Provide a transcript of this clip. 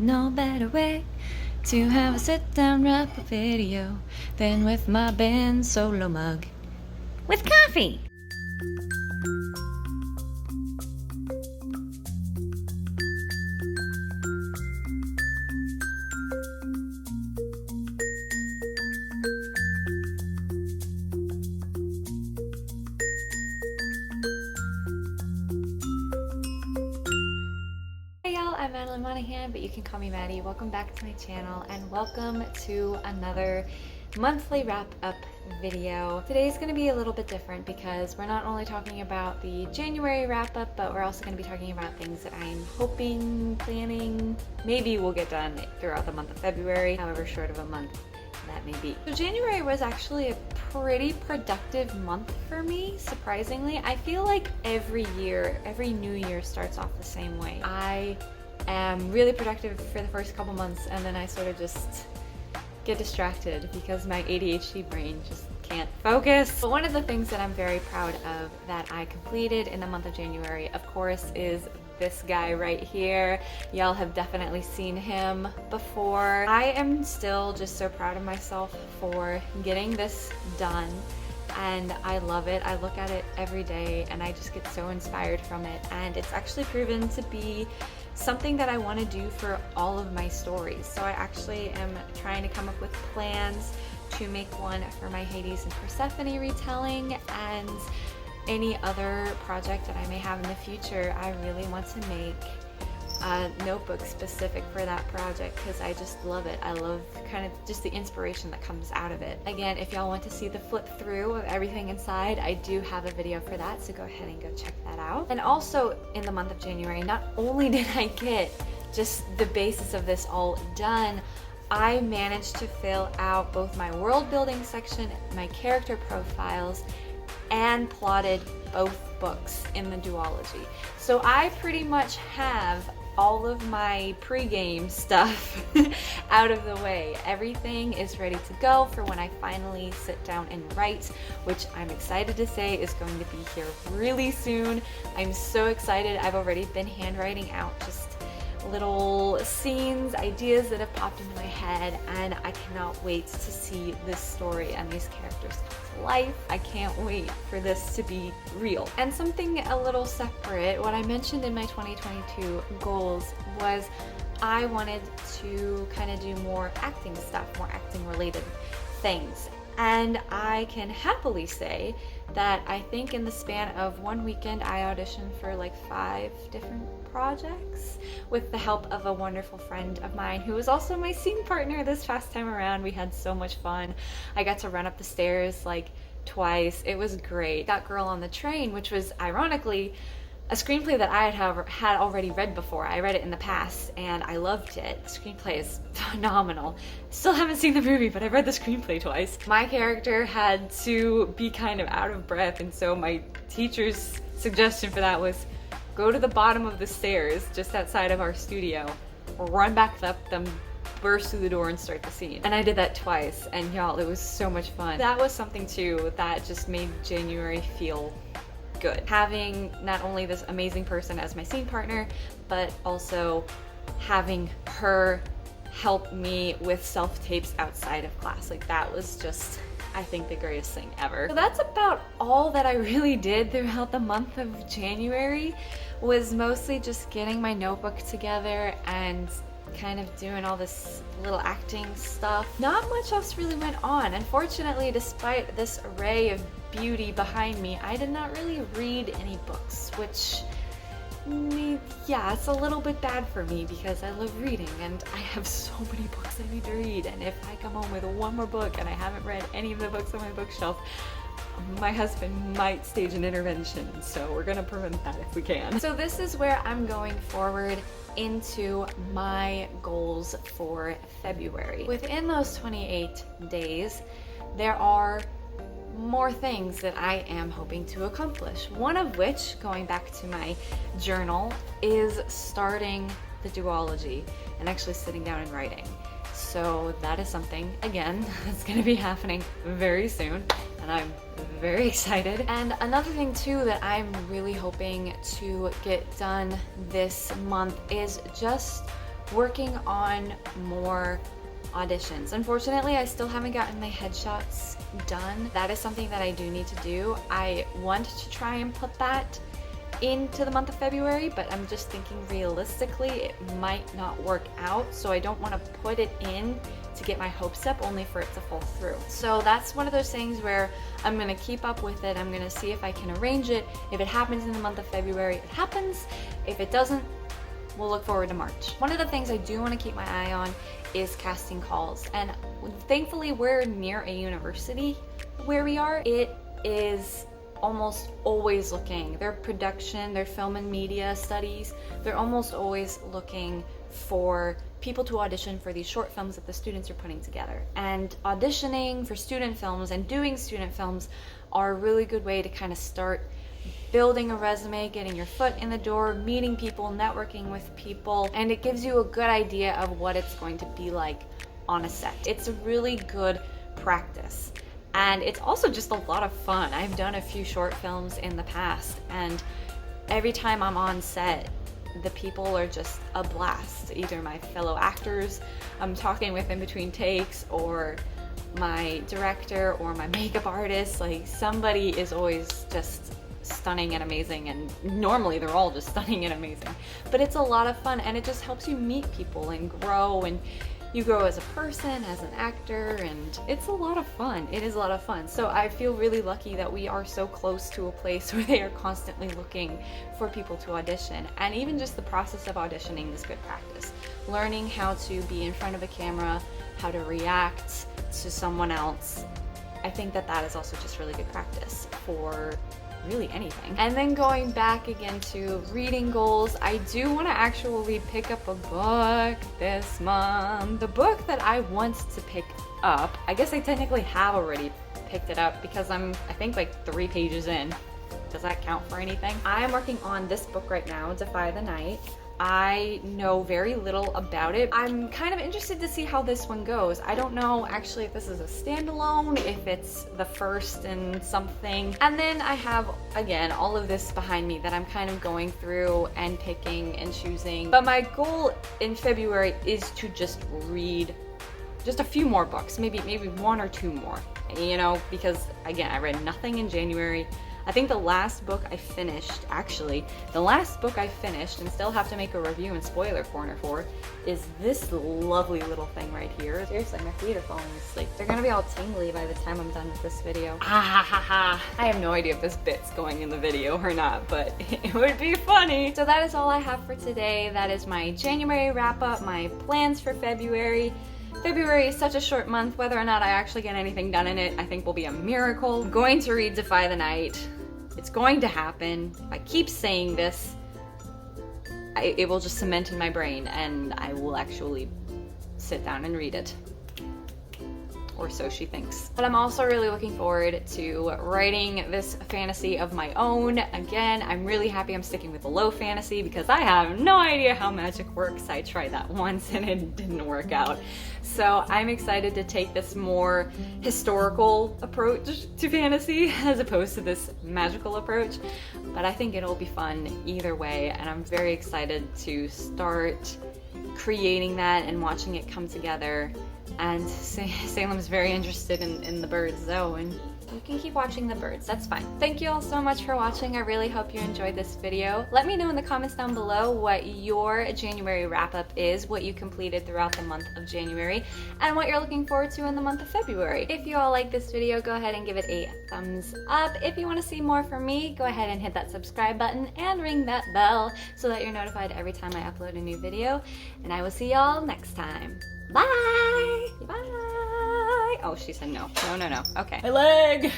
No better way to have a sit-down wrap-up video than with my band solo mug with coffee. Hey y'all, I'm Madeline Monahan, but you can call me Maddie. Welcome back to my channel and welcome to another monthly wrap-up video. Today's going to be a little bit different because we're not only talking about the January wrap-up, but we're also going to be talking about things that I'm hoping, planning, maybe will get done throughout the month of February, however short of a month that may be. So January was actually a pretty productive month for me, surprisingly. I feel like every year, every new year starts off the same way. I am really productive for the first couple months and then I sort of just get distracted because my ADHD brain just can't focus. But one of the things that I'm very proud of that I completed in the month of January, of course, is this guy right here. Y'all have definitely seen him before. I am still just so proud of myself for getting this done and I love it. I look at it every day and I just get so inspired from it, and it's actually proven to be something that I want to do for all of my stories. So I actually am trying to come up with plans to make one for my Hades and Persephone retelling, and any other project that I may have in the future. I really want to make a notebook specific for that project because I just love it. I love kind of just the inspiration that comes out of it. Again, if y'all want to see the flip through of everything inside, I do have a video for that, so go ahead and go check that out. And also in the month of January, not only did I get just the basis of this all done, I managed to fill out both my world building section, my character profiles, and plotted both books in the duology. So I pretty much have all of my pre-game stuff out of the way. Everything is ready to go for when I finally sit down and write, which I'm excited to say is going to be here really soon. I'm so excited. I've already been handwriting out just little scenes, ideas that have popped into my head, and I cannot wait to see this story and these characters come to life. I can't wait for this to be real. And something a little separate, what I mentioned in my 2022 goals was I wanted to kind of do more acting stuff, more acting related things. And I can happily say that I think in the span of one weekend I auditioned for like 5 different projects with the help of a wonderful friend of mine who was also my scene partner this past time around. We had so much fun. I got to run up the stairs like twice. It was great. That Girl on the Train, which was ironically a screenplay that I had already read before. I read it in the past and I loved it. The screenplay is phenomenal. Still haven't seen the movie, but I read the screenplay twice. My character had to be kind of out of breath, and so my teacher's suggestion for that was go to the bottom of the stairs just outside of our studio, run back up them, burst through the door and start the scene. And I did that twice, and y'all, it was so much fun. That was something too that just made January feel good. Having not only this amazing person as my scene partner, but also having her help me with self-tapes outside of class. Like, that was just, I think, the greatest thing ever. So that's about all that I really did throughout the month of January, was mostly just getting my notebook together and kind of doing all this little acting stuff. Not much else really went on. Unfortunately, despite this array of beauty behind me, I did not really read any books, which, yeah, it's a little bit bad for me because I love reading and I have so many books I need to read, and if I come home with one more book and I haven't read any of the books on my bookshelf, my husband might stage an intervention, so we're gonna prevent that if we can. So this is where I'm going forward into my goals for February. Within those 28 days, there are more things that I am hoping to accomplish. One of which, going back to my journal, is starting the duology and actually sitting down and writing. So that is something, again, that's gonna be happening very soon, and I'm very excited. And another thing too that I'm really hoping to get done this month is just working on more auditions. Unfortunately, I still haven't gotten my headshots done. That is something that I do need to do. I want to try and put that into the month of February, but I'm just thinking realistically it might not work out, so I don't want to put it in to get my hopes up only for it to fall through. So that's one of those things where I'm gonna keep up with it. I'm gonna see if I can arrange it. If it happens in the month of February, it happens. If it doesn't, we'll look forward to March. One of the things I do want to keep my eye on is casting calls, and thankfully we're near a university where we are. It is almost always looking, their production, their film and media studies, they're almost always looking for people to audition for these short films that the students are putting together. And auditioning for student films and doing student films are a really good way to kind of start building a resume, getting your foot in the door, meeting people, networking with people, and it gives you a good idea of what it's going to be like on a set. It's a really good practice. And it's also just a lot of fun. I've done a few short films in the past, and every time I'm on set, the people are just a blast. Either my fellow actors I'm talking with in between takes, or my director, or my makeup artist. Like, somebody is always just stunning and amazing, and normally they're all just stunning and amazing. But it's a lot of fun, and it just helps you meet people and grow, and you grow as a person, as an actor, and it's a lot of fun. It is a lot of fun. So I feel really lucky that we are so close to a place where they are constantly looking for people to audition. And even just the process of auditioning is good practice. Learning how to be in front of a camera, how to react to someone else, I think that that is also just really good practice for really anything. And then going back again to reading goals, I do want to actually pick up a book this month. The book that I want to pick up, I guess I technically have already picked it up because I think like 3 pages in. Does that count for anything? I am working on this book right now, Defy the Night. I know very little about it. I'm kind of interested to see how this one goes. I don't know actually if this is a standalone, if it's the first in something. And then I have, again, all of this behind me that I'm kind of going through and picking and choosing. But my goal in February is to just read just a few more books, maybe 1 or 2 more, you know, because again, I read nothing in January. I think the last book I finished, and still have to make a review and spoiler corner for, is this lovely little thing right here. Seriously, my feet are falling asleep. They're gonna be all tingly by the time I'm done with this video. I have no idea if this bit's going in the video or not, but it would be funny. So that is all I have for today. That is my January wrap up, my plans for February. February is such a short month. Whether or not I actually get anything done in it, I think will be a miracle. I'm going to read Defy the Night. It's going to happen. If I keep saying this, it will just cement in my brain, and I will actually sit down and read it. Or so she thinks. But I'm also really looking forward to writing this fantasy of my own. Again, I'm really happy I'm sticking with the low fantasy because I have no idea how magic works. I tried that once and it didn't work out. So I'm excited to take this more historical approach to fantasy as opposed to this magical approach. But I think it'll be fun either way, and I'm very excited to start creating that and watching it come together. And Salem's very interested in the birds though, and you can keep watching the birds, that's fine. Thank you all so much for watching. I really hope you enjoyed this video. Let me know in the comments down below what your January wrap-up is, what you completed throughout the month of January, and what you're looking forward to in the month of February. If you all like this video, go ahead and give it a thumbs up. If you want to see more from me, go ahead and hit that subscribe button and ring that bell so that you're notified every time I upload a new video. And I will see y'all next time. Bye! Bye! Oh, she said no. No. Okay. My leg!